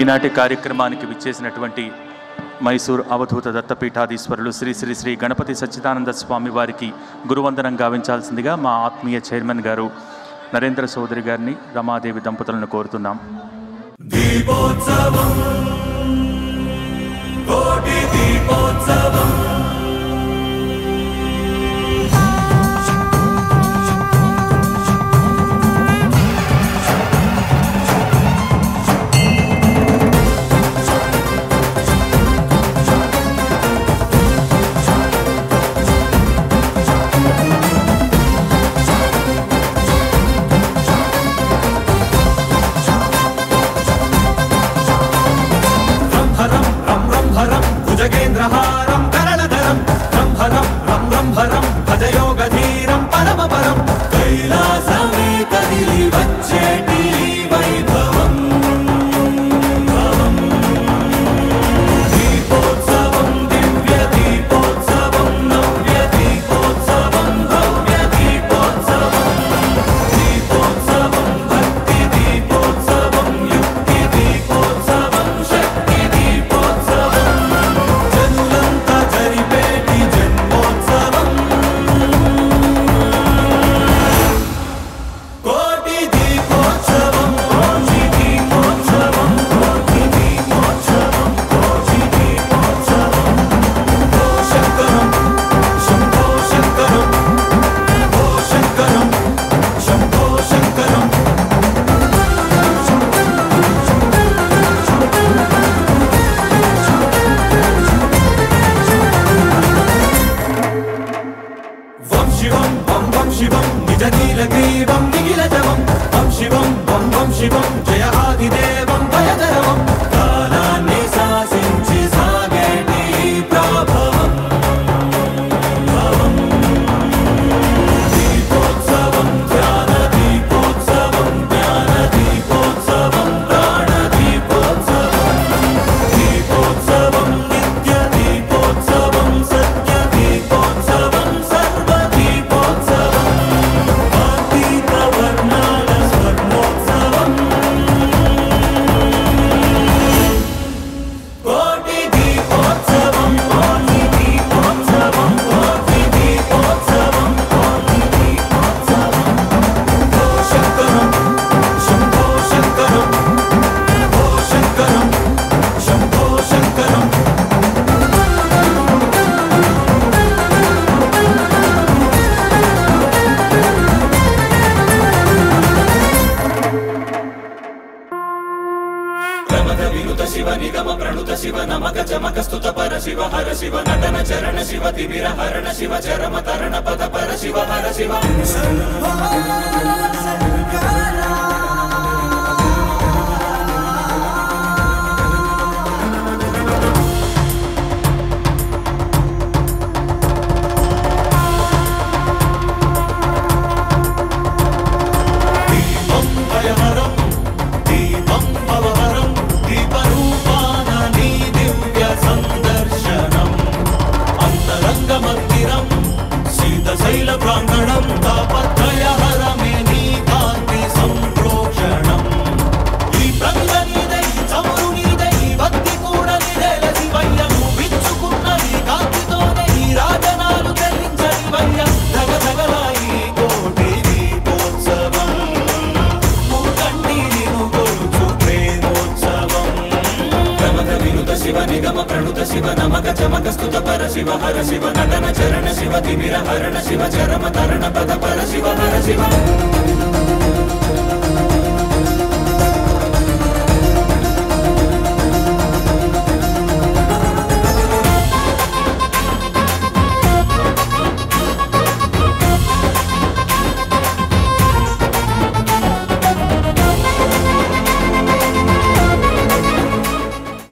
ఈనాటి కార్యక్రమానికి విచ్చేసినటువంటి మైసూర్ అవధూత దత్తపీఠాధీశ్వరులు శ్రీ శ్రీ శ్రీ గణపతి సచ్చిదానంద స్వామి వారికి గురువందనం గావించాల్సిందిగా మా ఆత్మీయ చైర్మన్ గారు నరేంద్ర చౌదరి గారిని రమాదేవి దంపతులను కోరుతున్నాం. దీపోత్సవం కోటి దీపోత్సవం జగేంద్రహారం కరణధరం రంభరం రం రంభరం భజయోగధీరం పరమపరం కైలాసమే కదిలి వచ్చేటి వైభవం దీపోత్సవం దివ్య దీపోత్సవం నవ్య దీపోత్సవం భవ్య దీపోత్సవం దీపోత్సవం భక్తి దీపోత్సవం యుక్తి దీపోత్సవం శక్తి దీపోత్సవం శివం వం వం శివం నిజ నీలగ్రీవం నిఖిలజవం వం శివం వం వం శివం జయ ఆదిదేవం భయధరవం కాలాన్ని శాసించి సాగేటి ప్రభవం దీపోత్సవం ధ్యాన దీపోత్సవం జ్ఞాన దీపోత్సవం ప్రాణ దీపోత్సవం దీపోత్సవం నిత్య దీపోత్సవం సత్య దీపోత్సవం వినుత శివ నిగమ ప్రణుత శివ నమక చమక స్తుత పర శివ హర శివ నటన చరణ శివ తిమిర హరణ శివ చరమ తరణ పద పర శివ హర శివ దీపం భయహరం దీపం భవహరం దీపరూపాన నీ దివ్య సందర్శనం అంతరంగ మందిరం శీతశైల ప్రాంగణం తాపత్రయహరమే నీ కాంతి సంప్రోక్షణం ఈ ప్రంగ నీదై చమురు నీదై భక్తి కూడా నిడల శివయ్య విచ్చుకున్న ఈ కాంతితోనే ఈ రాజనాలు చెల్లించనివయ్య ధగ ధగలాయి కోటి దీపోత్సవం శివ నిగమ ప్రణుత శివ నమక చమక స్తుత పర శివ హర శివ నటన చరణ శివ తిమిర హరణ శివ చరమ తరణ పద పర శివ హర శివ